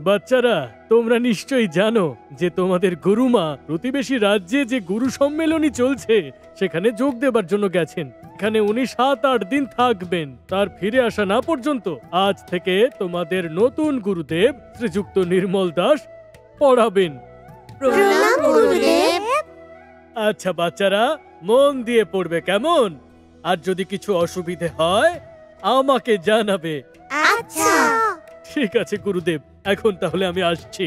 বাচ্চারা, তোমরা নিশ্চয়ই জানো যে তোমাদের গুরুমা প্রতিবেশী রাজ্যে যে গুরু সম্মেলনী চলছে সেখানে যোগ দেবার জন্য গেছেন। এখানে উনি ৭-৮ দিন থাকবেন। তার ফিরে আসা না পর্যন্ত আজ থেকে তোমাদের নতুন গুরুদেব শ্রীযুক্ত নির্মল দাস পড়াবেন। প্রণাম গুরুদেব। আচ্ছা বাচ্চারা, মন দিয়ে পড়বে কেমন? আর যদি কিছু অসুবিধে হয় আমাকে জানাবে। আচ্ছা। ঠিক আছে গুরুদেব, এখন তাহলে আমি আসছি।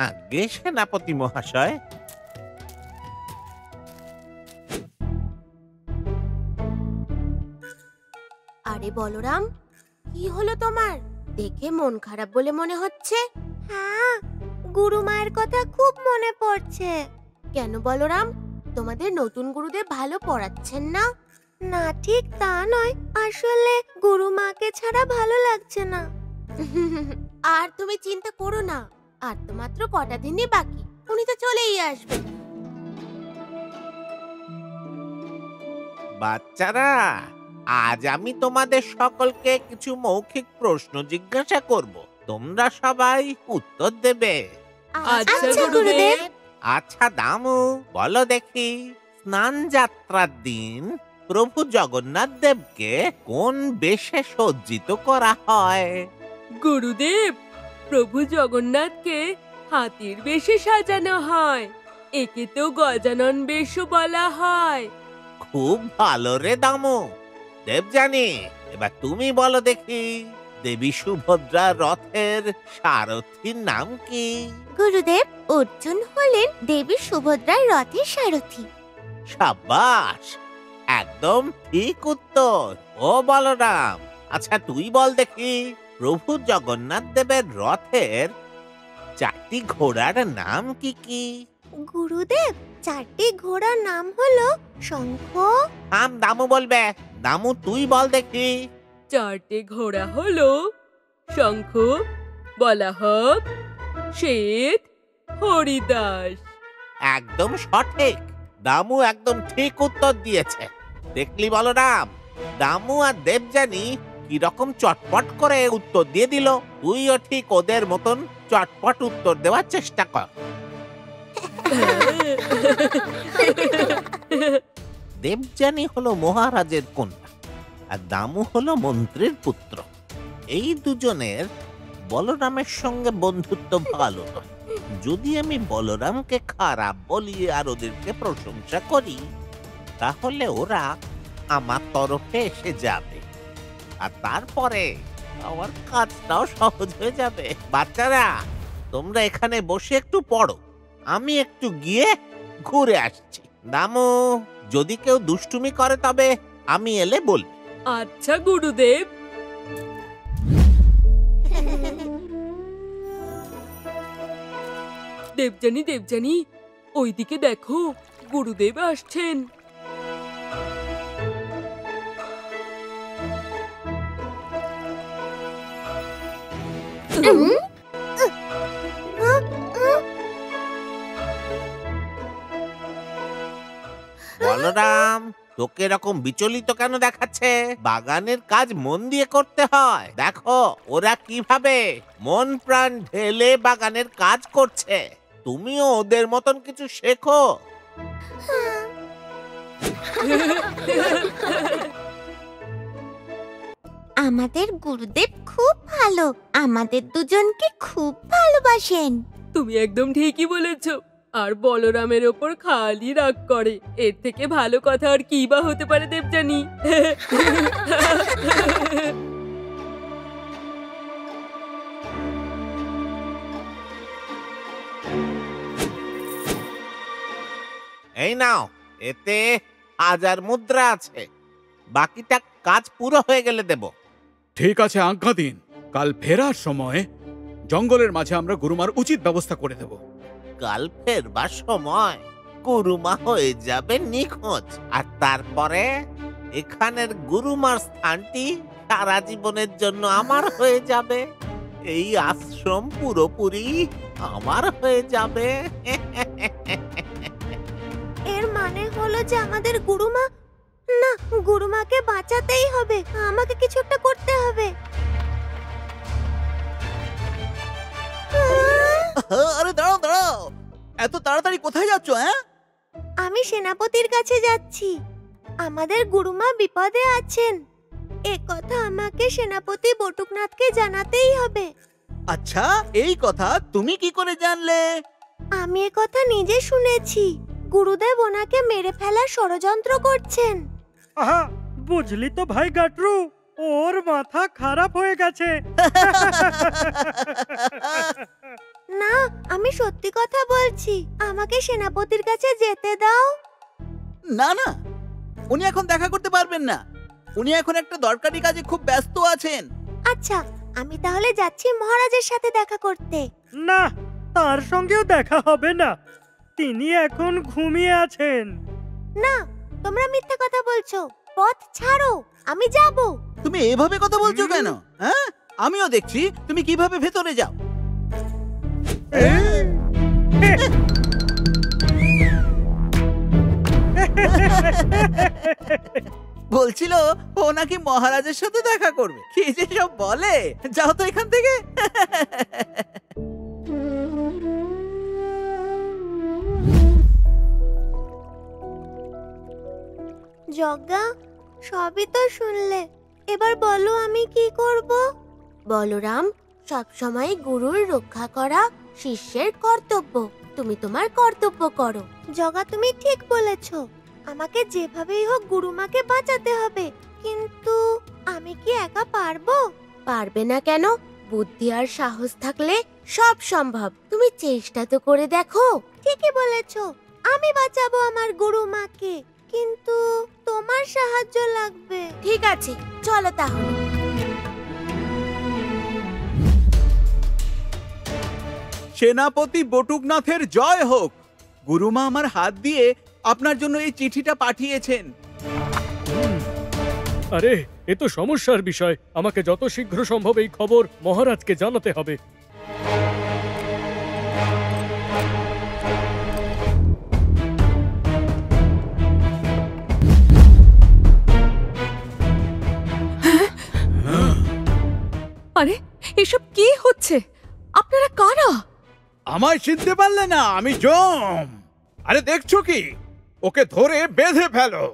আজ্ঞে সেনাপতি মহাশয়। আরে বলরাম, কি হলো তোমার? দেখে মন খারাপ বলে মনে হচ্ছে। হ্যাঁ, গুরুমায়ের কথা খুব মনে পড়ছে। কেন বলরাম, তোমাদের নতুন গুরুদেব ভালো পড়াচ্ছেন না? না, ঠিক তা নয়, আসলে গুরুমাকে ছাড়া ভালো লাগছে না। আর তুমি চিন্তা করো না, আর তো মাত্র কটা দিনই বাকি, উনি তো চলেই আসবেন। বাচ্চারা, আজ আমি তোমাদের সকলকে কিছু মৌখিক প্রশ্ন জিজ্ঞাসা করব। তোমরা সবাই উত্তর দেবে। আচ্ছা গুরুদেব। আচ্ছা দামু, বলো দেখি, স্নান যাত্রার দিন প্রভু জগন্নাথ দেবকে কোন বেশে সজ্জিত করা হয়? গুরুদেব, প্রভু জগন্নাথকে হাতির বেশে সাজানো হয়। একে তো গজানন বেশও বলা হয়। খুব ভালো রে দামু। দেবযানী, এবার তুমি বলো দেখি, দেবী সুভদ্রার রথের সারথীর নাম কি? গুরুদেব, অর্জুন হলেন দেবী সুভদ্রার রথের সারথি। সাবাস, একদম ঠিক উত্তর। ও বলরাম, আচ্ছা তুই বল দেখি, প্রভু জগন্নাথ দেবের রথের 4টি ঘোড়ার নাম কি কি? গুরুদেব, 4টি ঘোড়ার নাম হলো শঙ্খ। দামু বলবে। দামু তুই বল দেখি। 4টে ঘোড়া হলো শঙ্খ, বলাহক, শ্বেত, হরিদাস। একদম সঠিক। দামু একদম ঠিক উত্তর দিয়েছে। দেখলি বলরাম, দামু আর দেবযানী কিরকম চটপট করে উত্তর দিয়ে দিল। তুইও ঠিক ওদের মতন চটপট উত্তর দেওয়ার চেষ্টা কর। দেবযানী হলো মহারাজের কন্যা আর দামু হলো মন্ত্রীর পুত্র। এই দুজনের বলরামের সঙ্গে বন্ধুত্ব ভালো নয়। যদি আমি বলরামকে খারাপ বলি আর ওদেরকে প্রশংসা করি, তাহলে ওরা আমার তরফে এসে যাবে আর তারপরে আমার কাজটাও সহজ হয়ে যাবে। বাচ্চারা, তোমরা এখানে বসে একটু পড়ো, আমি একটু গিয়ে ঘুরে আসছি। দামু, যদি কেউ দুষ্টুমি করে তবে আমি এলে বলবি। আচ্ছা গুরুদেব। দেবযানী, দেবযানী, ওইদিকে দেখো, গুরুদেব আসছেন। বলরাম, তোকে এরকম বিচলিত কেন দেখাচ্ছে? বাগানের কাজ মন দিয়ে করতে হয়। দেখো ওরা কিভাবে মন প্রাণ ঢেলে বাগানের কাজ করছে। তুমিও ওদের মতন কিছু শেখো। আমাদের গুরুদেব খুব ভালো, আমাদের দুজনকে খুব ভালোবাসেন। তুমি একদম ঠিকই বলেছো। আর বলরামের ওপর খালি রাগ করে। এর থেকে ভালো কথা আর কি বা হতে পারে দেবযানী? এই নাও, এতে 1000 মুদ্রা আছে। বাকিটা কাজ পুরো হয়ে গেলে দেব। ঠিক আছে, আজ্ঞা দিন। কাল ফেরার সময় জঙ্গলের মাঝে আমরা গুরুমার উচিত ব্যবস্থা করে দেব। কাল ফেরবার সময় গুরুমা হয়ে যাবে নিখোঁজ, আর তারপরে এখানের গুরুমার স্থানটি সারা জীবনের জন্য আমার হয়ে যাবে। এই আশ্রম পুরোপুরি আমার হয়ে যাবে। এর মানে হলো যে আমাদের গুরুমা, না, গুরুমাকে বাঁচাতেই হবে, আমাকে কিছু একটা করতে হবে। আরে দাঁড়াও দাঁড়াও, এত তাড়াতাড়ি কোথায় যাচ্ছ? হ্যাঁ, আমি সেনাপতির কাছে যাচ্ছি। আমাদের গুরুমা বিপদে আছেন, এ কথা আমাকে সেনাপতি বটুকনাথকে জানাতেই হবে। আচ্ছা এই কথা তুমি কি করে জানলে? আমি এ কথা নিজে শুনেছি। গুরুদেব ওনাকে মেরে ফেলার ষড়যন্ত্র করছেন। আহা, বুঝলি তো ভাই গাটরু, ওর মাথা খারাপ হয়ে গেছে। না, আমি সত্যি কথা বলছি। আমাকে সেনাপতির কাছে যেতে দাও। না না, উনি এখন দেখা করতে পারবেন না। উনি এখন একটা দরকারি কাজে খুব ব্যস্ত আছেন। আচ্ছা, আমি তাহলে যাচ্ছি মহারাজের সাথে দেখা করতে। না, তার সঙ্গেও দেখা হবে না, তিনি এখন ঘুমিয়ে আছেন। না, তোমরা মিথ্যে কথা বলছো। পথ ছাড়ো, আমি যাব। তুমি এভাবে কথা বলছো কেন? হ্যাঁ, আমিও দেখছি তুমি কিভাবে ভেতরে যাও। বলছিল ও নাকি মহারাজের সাথে দেখা করবে। কি যে সব বলে, যাও তো এখান থেকে। যজ্ঞা, সবই তো শুনলে, এবার বলো আমি কি করব? বলরাম, সবসময় গুরুর রক্ষা করা শিষ্যের কর্তব্য। তুমি তোমার কর্তব্য করো। যজ্ঞা, তুমি ঠিক বলেছো। আমাকে যেভাবেই হোক গুরুমাকে বাঁচাতে হবে। কিন্তু আমি কি একা পারবো? পারবে না কেন? বুদ্ধি আর সাহস থাকলে সব সম্ভব। তুমি চেষ্টা তো করে দেখো। ঠিকই বলেছো, আমি বাঁচাবো আমার গুরুমাকে, কিন্তু তোমার সাহায্য লাগবে। ঠিক আছে, চলো তাহলে। সেনাপতি বটুকনাথের জয় হোক। গুরুমা আমার হাত দিয়ে আপনার জন্য এই চিঠিটা পাঠিয়েছেন। আরে, এ তো সমস্যার বিষয়। আমাকে যত শীঘ্র সম্ভব এই খবর মহারাজকে জানাতে হবে। আরে, এসব কি হচ্ছে? আপনারা কারা? আমায় চিনতে পারলে না? আমি জম। আরে দেখছো কি, ওকে ধরে বেঁধে ফেলো।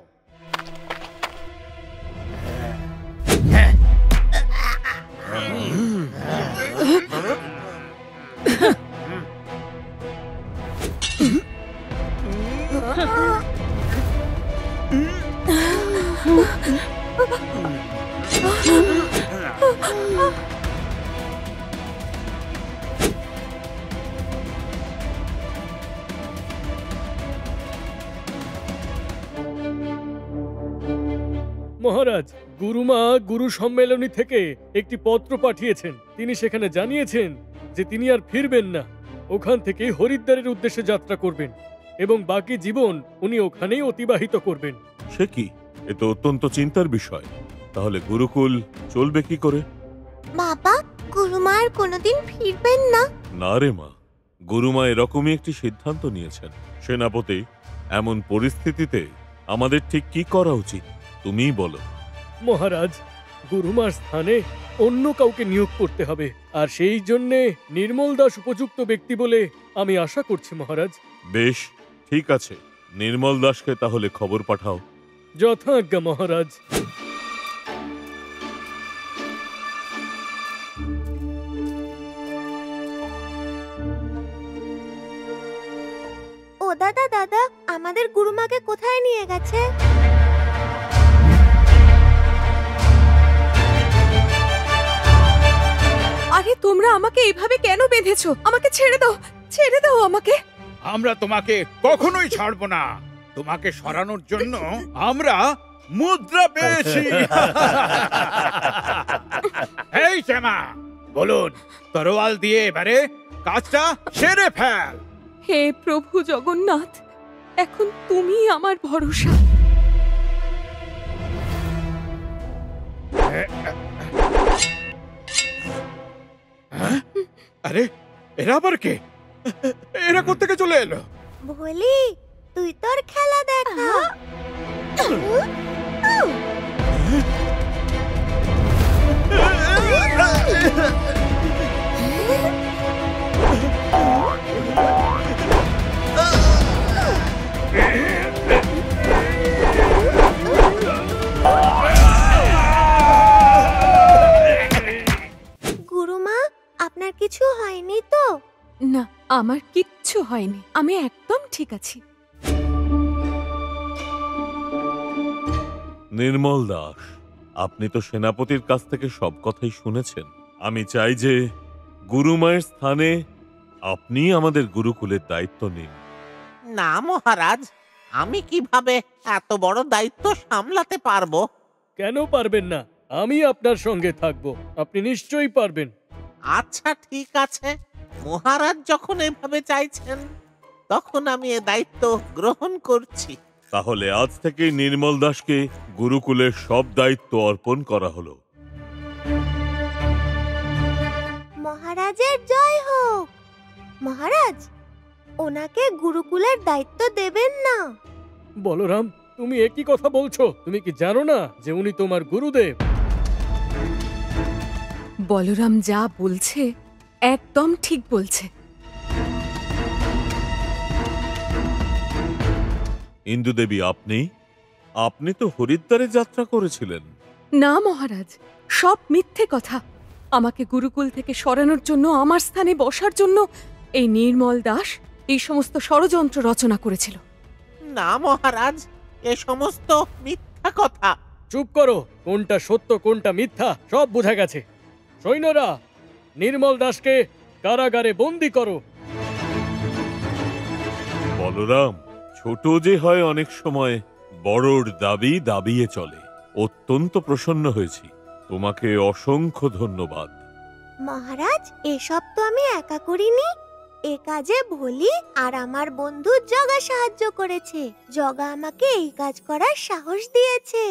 মহারাজ, গুরুমা গুরু সম্মেলনী থেকে একটি পত্র পাঠিয়েছেন। তিনি সেখানে জানিয়েছেন যে তিনি আর ফিরবেন না। ওখান থেকে হরিদ্বারের উদ্দেশ্যে যাত্রা করবেন এবং বাকি জীবন উনি ওখানেই অতিবাহিত করবেন। সে কি? এ তো অত্যন্ত চিন্তার বিষয়। তাহলে গুরুকুল চলবে কি করে? বাবা, গুরুমা আর কোনোদিন ফিরবেন না? না রে মা, গুরুমা এরকমই একটি সিদ্ধান্ত নিয়েছেন। সেনাপতি, এমন পরিস্থিতিতে আমাদের ঠিক কি করা উচিত তুমিই বলো। মহারাজ, গুরুমার স্থানে অন্য কাউকে নিয়োগ করতে হবে, আর সেই জন্যে নির্মল দাস উপযুক্ত ব্যক্তি বলে আমি আশা করছি মহারাজ। বেশ, ঠিক আছে। নির্মল দাসকে তাহলে খবর পাঠাও। যথাজ্ঞা মহারাজ। ও দাদা, দাদা, আমাদের গুরুমাকে কোথায় নিয়ে গেছে? আরে, তোমরা আমাকে এইভাবে কেন বেঁধেছো? আমাকে ছেড়ে দাও, ছেড়ে দাও আমাকে। আমরা তোমাকে কখনোই ছাড়বো না। তোমাকে সরানোর জন্য আমরা মুদ্রা পেয়েছি। এই শ্যামা, বলুন, তরোয়াল দিয়ে এবারে কাজটা সেরে ফেল। হে প্রভু জগন্নাথ, এখন তুমি আমার ভরসা। আরে, এরা আবার কে? এরা কোত্থেকে চলে এলো? বলি, তুই তোর খেলা দেখা। না, আমার কিচ্ছু হয়নি, আমি একদম ঠিক আছি। নির্মল দাস, আপনি তো সেনাপতির কাছ থেকে সব কথাই শুনেছেন। আমি চাই যে গুরুমায়ের স্থানে আপনি আমাদের গুরুকুলের দায়িত্ব নিন। না মহারাজ, আমি কিভাবে এত বড় দায়িত্ব সামলাতে পারবো? কেন পারবেন না? আমি আপনার সঙ্গে থাকবো, আপনি নিশ্চয়ই পারবেন। আচ্ছা ঠিক আছে, মহারাজ যখন এভাবে চাইছেন তখন আমি এ দায়িত্ব গ্রহণ করছি। তাহলে আজ থেকে নির্মল দাসকে গুরুকুলের সব দায়িত্ব অর্পণ করা হলো। মহারাজের জয় হোক। মহারাজ, ওনাকে গুরুকুলের দায়িত্ব দেবেন না। বলরাম, তুমি একই কথা বলছো? তুমি কি জানো না যে উনি তোমার গুরুদেব? বলরাম যা বলছে একদম ঠিক বলছে। ইন্দু দেবী, আপনি তো হরিদ্বারে যাত্রা করেছিলেন। না মহারাজ, সব মিথ্যে কথা। আমাকে গুরুকুল থেকে সরানোর জন্য, আমার স্থানে বসার জন্য এই নির্মল দাস এই সমস্ত ষড়যন্ত্র রচনা করেছিল। না মহারাজ, এ সমস্ত মিথ্যা কথা। চুপ করো, কোনটা সত্য কোনটা মিথ্যা সব বোঝা গেছে। সৈন্যরা, নির্মল দাসকে কারাগারে বন্দী করো। বলরাম, ছোট যে হয় অনেক সময় বড়র দাবি দাবিয়ে চলে। অত্যন্ত প্রসন্ন হয়েছি, তোমাকে অসংখ্য ধন্যবাদ। মহারাজ, এসব তো আমি একা করিনি। এ কাজে ভোলি আর আমার বন্ধু জগা সাহায্য করেছে। জগা আমাকে এই কাজ করার সাহস দিয়েছে।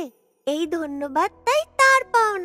এই ধন্যবাদ তাই তার পাওনা।